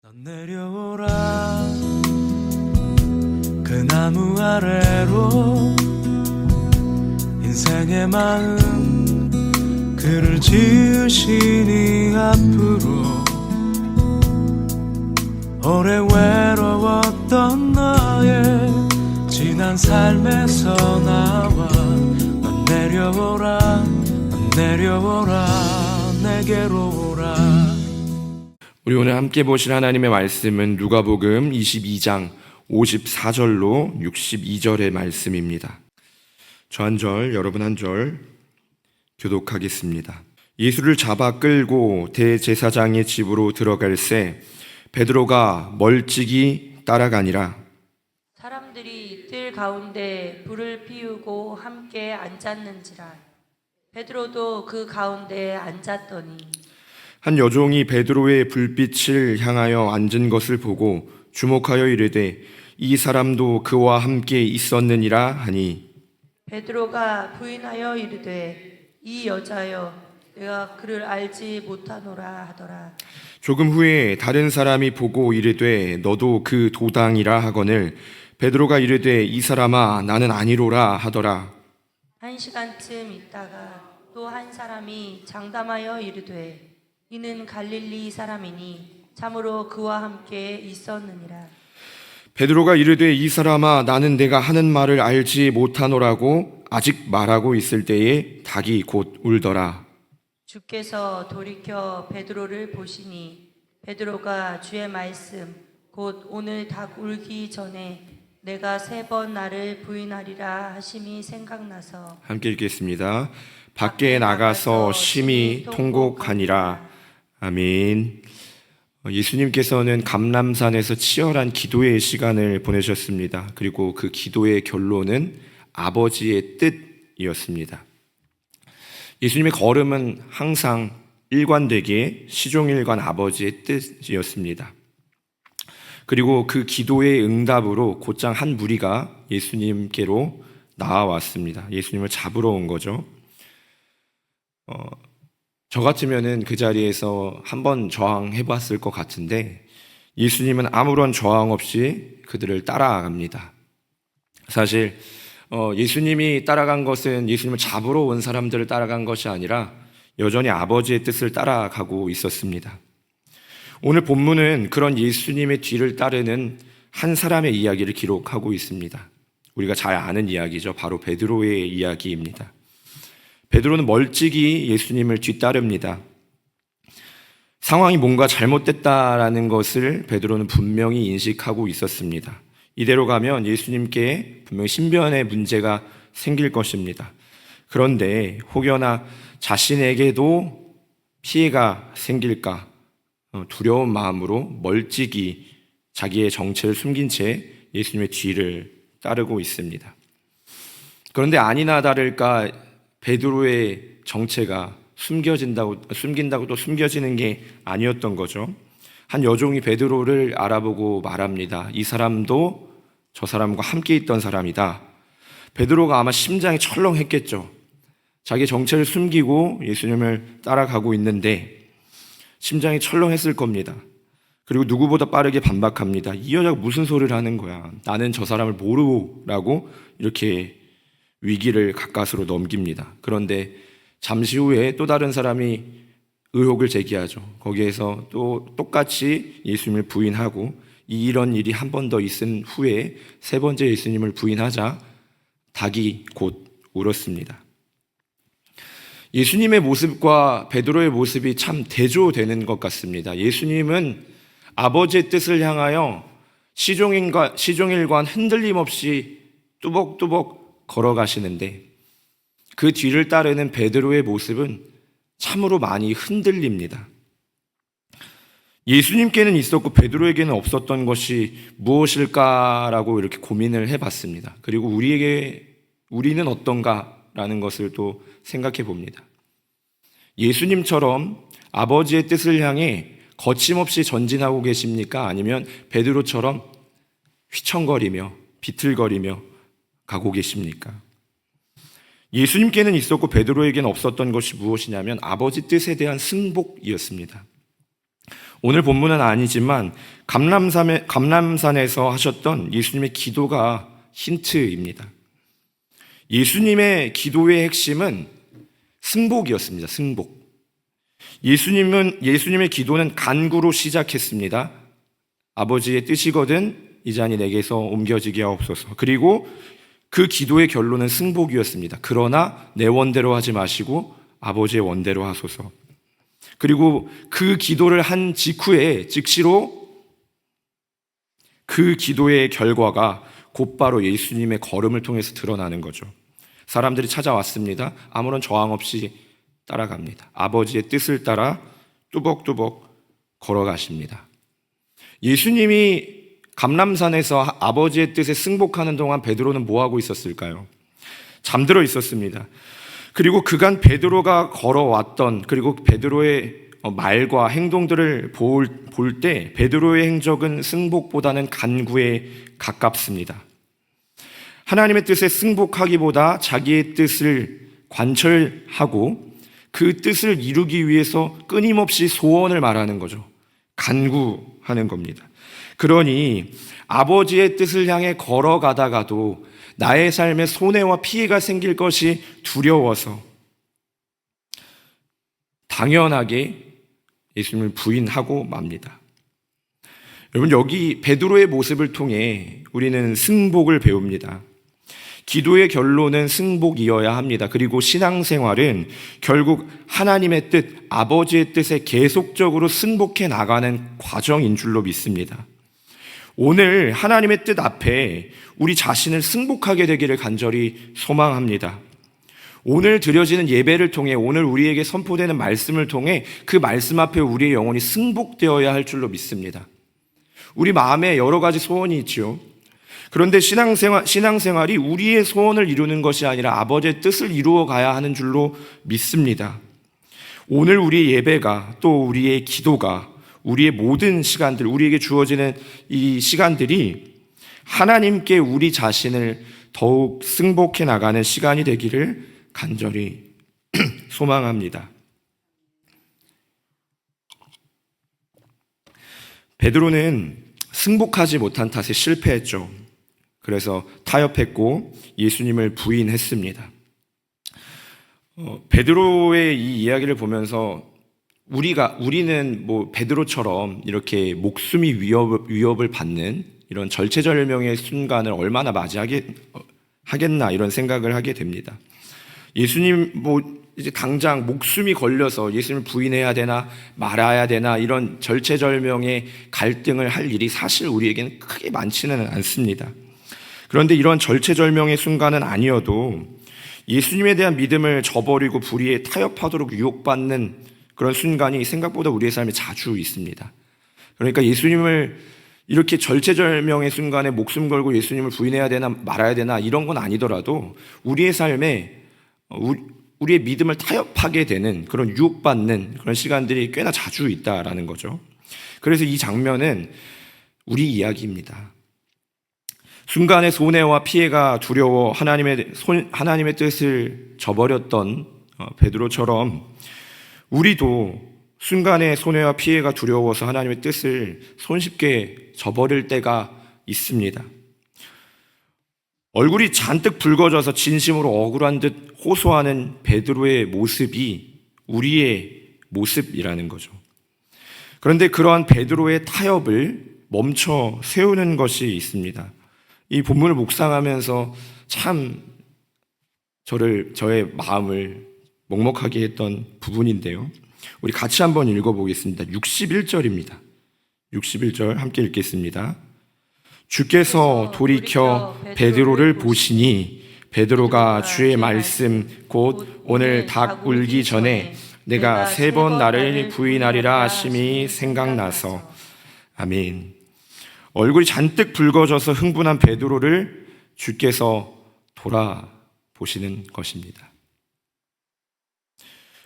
넌 내려오라 그 나무 아래로 인생의 마음 그를 지으시니 앞으로 오래 외로웠던 너의 지난 삶에서 나와 넌 내려오라 내게로 오라. 우리 오늘 함께 보실 하나님의 말씀은 누가복음 22장 54절로 62절의 말씀입니다. 저 한 절, 여러분 한 절 교독하겠습니다. 예수를 잡아 끌고 대제사장의 집으로 들어갈새 베드로가 멀찍이 따라가니라. 사람들이 뜰 가운데 불을 피우고 함께 앉았는지라. 베드로도 그 가운데에 앉았더니 한 여종이 베드로의 불빛을 향하여 앉은 것을 보고 주목하여 이르되 이 사람도 그와 함께 있었느니라 하니 베드로가 부인하여 이르되 이 여자여 내가 그를 알지 못하노라 하더라. 조금 후에 다른 사람이 보고 이르되 너도 그 도당이라 하거늘 베드로가 이르되 이 사람아 나는 아니로라 하더라. 1시간쯤 있다가 또 한 사람이 장담하여 이르되 이는 갈릴리 사람이니 참으로 그와 함께 있었느니라. 베드로가 이르되 이 사람아 나는 내가 하는 말을 알지 못하노라고 아직 말하고 있을 때에 닭이 곧 울더라. 주께서 돌이켜 베드로를 보시니 베드로가 주의 말씀 곧 오늘 닭 울기 전에 내가 3번 나를 부인하리라 하심이 생각나서 함께 읽겠습니다. 밖에 나가서 심히 통곡하니라. 아멘. 예수님께서는 감람산에서 치열한 기도의 시간을 보내셨습니다. 그리고 그 기도의 결론은 아버지의 뜻이었습니다. 예수님의 걸음은 항상 일관되게 시종일관 아버지의 뜻이었습니다. 그리고 그 기도의 응답으로 곧장 한 무리가 예수님께로 나와왔습니다. 예수님을 잡으러 온 거죠. 저 같으면은 그 자리에서 한번 저항해봤을 것 같은데 예수님은 아무런 저항 없이 그들을 따라갑니다. 사실 예수님이 따라간 것은 예수님을 잡으러 온 사람들을 따라간 것이 아니라 여전히 아버지의 뜻을 따라가고 있었습니다. 오늘 본문은 그런 예수님의 뒤를 따르는 한 사람의 이야기를 기록하고 있습니다. 우리가 잘 아는 이야기죠. 바로 베드로의 이야기입니다. 베드로는 멀찍이 예수님을 뒤따릅니다. 상황이 뭔가 잘못됐다라는 것을 베드로는 분명히 인식하고 있었습니다. 이대로 가면 예수님께 분명히 신변의 문제가 생길 것입니다. 그런데 혹여나 자신에게도 피해가 생길까 두려운 마음으로 멀찍이 자기의 정체를 숨긴 채 예수님의 뒤를 따르고 있습니다. 그런데 아니나 다를까 베드로의 정체가 숨긴다고 또 숨겨지는 게 아니었던 거죠. 한 여종이 베드로를 알아보고 말합니다. 이 사람도 저 사람과 함께 있던 사람이다. 베드로가 아마 심장이 철렁했겠죠. 자기 정체를 숨기고 예수님을 따라가고 있는데 심장이 철렁했을 겁니다. 그리고 누구보다 빠르게 반박합니다. 이 여자가 무슨 소리를 하는 거야. 나는 저 사람을 모르라고 이렇게 위기를 가까스로 넘깁니다. 그런데 잠시 후에 또 다른 사람이 의혹을 제기하죠. 거기에서 또 똑같이 예수님을 부인하고 이런 일이 한 번 더 있은 후에 3번째 예수님을 부인하자 닭이 곧 울었습니다. 예수님의 모습과 베드로의 모습이 참 대조되는 것 같습니다. 예수님은 아버지의 뜻을 향하여 시종일관 흔들림 없이 뚜벅뚜벅 걸어가시는데 그 뒤를 따르는 베드로의 모습은 참으로 많이 흔들립니다. 예수님께는 있었고 베드로에게는 없었던 것이 무엇일까라고 이렇게 고민을 해봤습니다. 그리고 우리는 어떤가라는 것을 또 생각해 봅니다. 예수님처럼 아버지의 뜻을 향해 거침없이 전진하고 계십니까? 아니면 베드로처럼 휘청거리며 비틀거리며 가고 계십니까? 예수님께는 있었고 베드로에게는 없었던 것이 무엇이냐면 아버지 뜻에 대한 승복이었습니다. 오늘 본문은 아니지만 감람산에서 하셨던 예수님의 기도가 힌트입니다. 예수님의 기도의 핵심은 승복이었습니다. 승복. 예수님의 기도는 간구로 시작했습니다. 아버지의 뜻이거든 이 잔이 내게서 옮겨지게 하옵소서. 그리고 그 기도의 결론은 승복이었습니다. 그러나 내 원대로 하지 마시고 아버지의 원대로 하소서. 그리고 그 기도를 한 직후에 즉시로 그 기도의 결과가 곧바로 예수님의 걸음을 통해서 드러나는 거죠. 사람들이 찾아왔습니다. 아무런 저항 없이 따라갑니다. 아버지의 뜻을 따라 뚜벅뚜벅 걸어가십니다. 예수님이 감람산에서 아버지의 뜻에 승복하는 동안 베드로는 뭐 하고 있었을까요? 잠들어 있었습니다. 그리고 그간 베드로가 걸어왔던, 그리고 베드로의 말과 행동들을 볼 때 베드로의 행적은 승복보다는 간구에 가깝습니다. 하나님의 뜻에 승복하기보다 자기의 뜻을 관철하고 그 뜻을 이루기 위해서 끊임없이 소원을 말하는 거죠. 간구하는 겁니다. 그러니 아버지의 뜻을 향해 걸어가다가도 나의 삶에 손해와 피해가 생길 것이 두려워서 당연하게 예수님을 부인하고 맙니다. 여러분, 여기 베드로의 모습을 통해 우리는 승복을 배웁니다. 기도의 결론은 승복이어야 합니다. 그리고 신앙생활은 결국 하나님의 뜻, 아버지의 뜻에 계속적으로 승복해 나가는 과정인 줄로 믿습니다. 오늘 하나님의 뜻 앞에 우리 자신을 승복하게 되기를 간절히 소망합니다. 오늘 드려지는 예배를 통해, 오늘 우리에게 선포되는 말씀을 통해 그 말씀 앞에 우리의 영혼이 승복되어야 할 줄로 믿습니다. 우리 마음에 여러 가지 소원이 있지요. 그런데 신앙생활이 우리의 소원을 이루는 것이 아니라 아버지의 뜻을 이루어 가야 하는 줄로 믿습니다. 오늘 우리의 예배가, 또 우리의 기도가, 우리의 모든 시간들, 우리에게 주어지는 이 시간들이 하나님께 우리 자신을 더욱 승복해 나가는 시간이 되기를 간절히 소망합니다. 베드로는 승복하지 못한 탓에 실패했죠. 그래서 타협했고 예수님을 부인했습니다. 베드로의 이 이야기를 보면서 우리는 뭐 베드로처럼 이렇게 목숨이 위협을 받는 이런 절체절명의 순간을 얼마나 맞이하겠나 이런 생각을 하게 됩니다. 예수님 이제 당장 목숨이 걸려서 예수님을 부인해야 되나 말아야 되나 이런 절체절명의 갈등을 할 일이 사실 우리에게는 크게 많지는 않습니다. 그런데 이런 절체절명의 순간은 아니어도 예수님에 대한 믿음을 저버리고 불의에 타협하도록 유혹받는 그런 순간이 생각보다 우리의 삶에 자주 있습니다. 그러니까 예수님을 이렇게 절체절명의 순간에 목숨 걸고 예수님을 부인해야 되나 말아야 되나 이런 건 아니더라도 우리의 삶에 우리의 믿음을 타협하게 되는 그런 유혹받는 그런 시간들이 꽤나 자주 있다라는 거죠. 그래서 이 장면은 우리 이야기입니다. 순간의 손해와 피해가 두려워 하나님의 뜻을 저버렸던 베드로처럼 우리도 순간의 손해와 피해가 두려워서 하나님의 뜻을 손쉽게 저버릴 때가 있습니다. 얼굴이 잔뜩 붉어져서 진심으로 억울한 듯 호소하는 베드로의 모습이 우리의 모습이라는 거죠. 그런데 그러한 베드로의 타협을 멈춰 세우는 것이 있습니다. 이 본문을 묵상하면서 참 저의 마음을 먹먹하게 했던 부분인데요. 우리 같이 한번 읽어보겠습니다. 61절입니다. 61절 함께 읽겠습니다. 주께서 돌이켜 베드로를 보시니 베드로가 주의 말씀 곧 오늘 닭 울기 전에 내가 3번 나를 부인하리라 하심이 생각나서. 아멘. 얼굴이 잔뜩 붉어져서 흥분한 베드로를 주께서 돌아보시는 것입니다.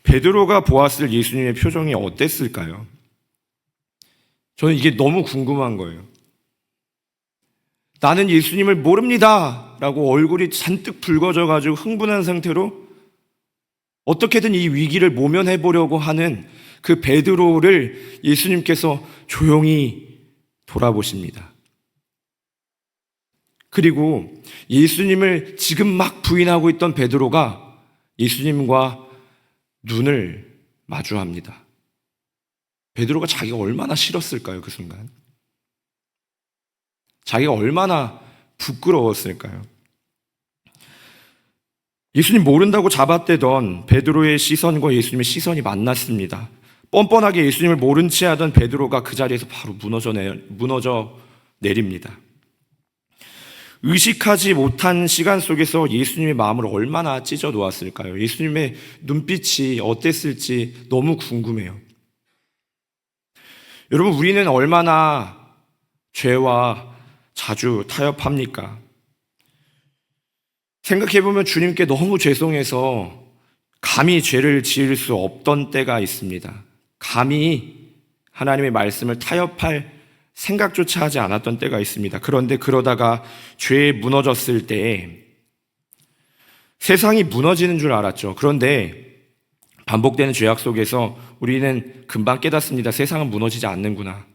베드로가 보았을 예수님의 표정이 어땠을까요? 저는 이게 너무 궁금한 거예요. 나는 예수님을 모릅니다 라고 얼굴이 잔뜩 붉어져가지고 흥분한 상태로 어떻게든 이 위기를 모면해 보려고 하는 그 베드로를 예수님께서 조용히 돌아보십니다. 그리고 예수님을 지금 막 부인하고 있던 베드로가 예수님과 눈을 마주합니다. 베드로가 자기가 얼마나 싫었을까요, 그 순간? 자기가 얼마나 부끄러웠을까요? 예수님 모른다고 잡아떼던 베드로의 시선과 예수님의 시선이 만났습니다. 뻔뻔하게 예수님을 모른 채 하던 베드로가 그 자리에서 바로 무너져 내립니다. 의식하지 못한 시간 속에서 예수님의 마음을 얼마나 찢어 놓았을까요? 예수님의 눈빛이 어땠을지 너무 궁금해요. 여러분, 우리는 얼마나 죄와 자주 타협합니까? 생각해보면 주님께 너무 죄송해서 감히 죄를 지을 수 없던 때가 있습니다. 감히 하나님의 말씀을 타협할 생각조차 하지 않았던 때가 있습니다. 그런데 그러다가 죄에 무너졌을 때 세상이 무너지는 줄 알았죠. 그런데 반복되는 죄악 속에서 우리는 금방 깨닫습니다. 세상은 무너지지 않는구나.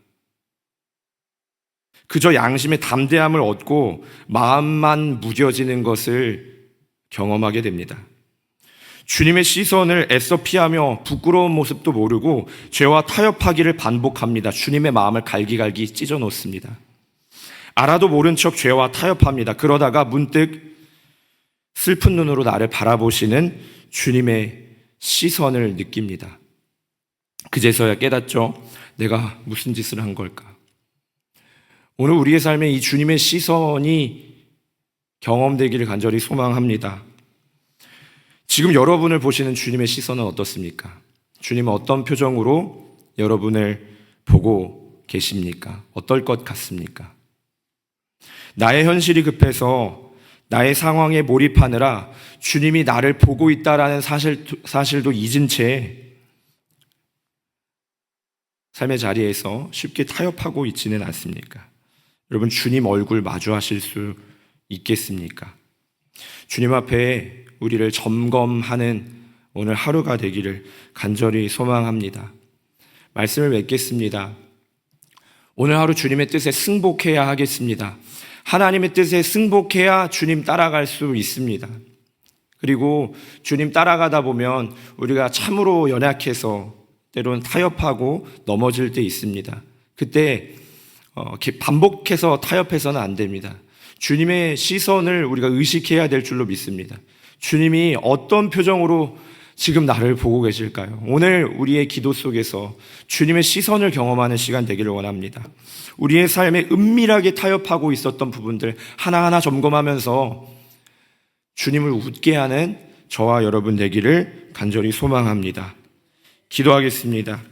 그저 양심의 담대함을 얻고 마음만 무뎌지는 것을 경험하게 됩니다. 주님의 시선을 애써 피하며 부끄러운 모습도 모르고 죄와 타협하기를 반복합니다. 주님의 마음을 갈기갈기 찢어 놓습니다. 알아도 모른 척 죄와 타협합니다. 그러다가 문득 슬픈 눈으로 나를 바라보시는 주님의 시선을 느낍니다. 그제서야 깨닫죠. 내가 무슨 짓을 한 걸까? 오늘 우리의 삶에 이 주님의 시선이 경험되기를 간절히 소망합니다. 지금 여러분을 보시는 주님의 시선은 어떻습니까? 주님은 어떤 표정으로 여러분을 보고 계십니까? 어떨 것 같습니까? 나의 현실이 급해서 나의 상황에 몰입하느라 주님이 나를 보고 있다라는 사실도 잊은 채 삶의 자리에서 쉽게 타협하고 있지는 않습니까? 여러분, 주님 얼굴 마주하실 수 있겠습니까? 주님 앞에 우리를 점검하는 오늘 하루가 되기를 간절히 소망합니다. 말씀을 맺겠습니다. 오늘 하루 주님의 뜻에 승복해야 하겠습니다. 하나님의 뜻에 승복해야 주님 따라갈 수 있습니다. 그리고 주님 따라가다 보면 우리가 참으로 연약해서 때로는 타협하고 넘어질 때 있습니다. 그때 반복해서 타협해서는 안 됩니다. 주님의 시선을 우리가 의식해야 될 줄로 믿습니다. 주님이 어떤 표정으로 지금 나를 보고 계실까요? 오늘 우리의 기도 속에서 주님의 시선을 경험하는 시간 되기를 원합니다. 우리의 삶에 은밀하게 타협하고 있었던 부분들 하나하나 점검하면서 주님을 웃게 하는 저와 여러분 되기를 간절히 소망합니다. 기도하겠습니다.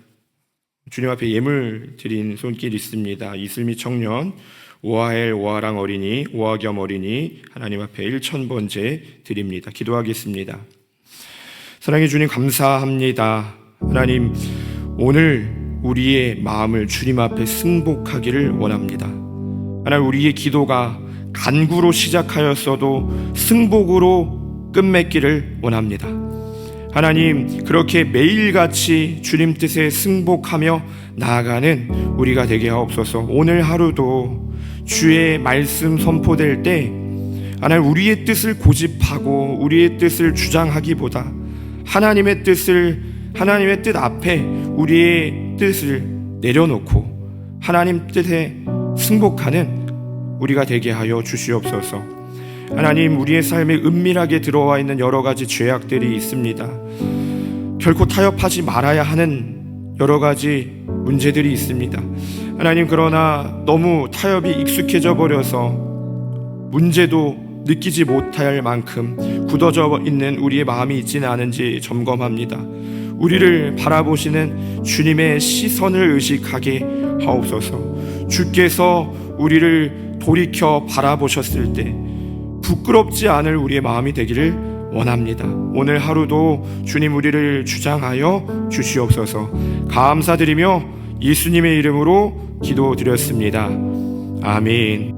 주님 앞에 예물 드린 손길 있습니다. 이슬미 청년, 오하엘 오하랑 어린이, 오하겸 어린이 하나님 앞에 1000번째 드립니다. 기도하겠습니다. 사랑해 주님, 감사합니다. 하나님, 오늘 우리의 마음을 주님 앞에 승복하기를 원합니다. 하나님, 우리의 기도가 간구로 시작하였어도 승복으로 끝맺기를 원합니다. 하나님, 그렇게 매일같이 주님 뜻에 승복하며 나아가는 우리가 되게 하옵소서. 오늘 하루도 주의 말씀 선포될 때 하나님, 우리의 뜻을 고집하고 우리의 뜻을 주장하기보다 하나님의 뜻 앞에 우리의 뜻을 내려놓고 하나님 뜻에 승복하는 우리가 되게 하여 주시옵소서. 하나님, 우리의 삶에 은밀하게 들어와 있는 여러 가지 죄악들이 있습니다. 결코 타협하지 말아야 하는 여러 가지 문제들이 있습니다. 하나님, 그러나 너무 타협이 익숙해져 버려서 문제도 느끼지 못할 만큼 굳어져 있는 우리의 마음이 있지는 않은지 점검합니다. 우리를 바라보시는 주님의 시선을 의식하게 하옵소서. 주께서 우리를 돌이켜 바라보셨을 때 부끄럽지 않을 우리의 마음이 되기를 원합니다. 오늘 하루도 주님 우리를 주장하여 주시옵소서. 감사드리며 예수님의 이름으로 기도드렸습니다. 아멘.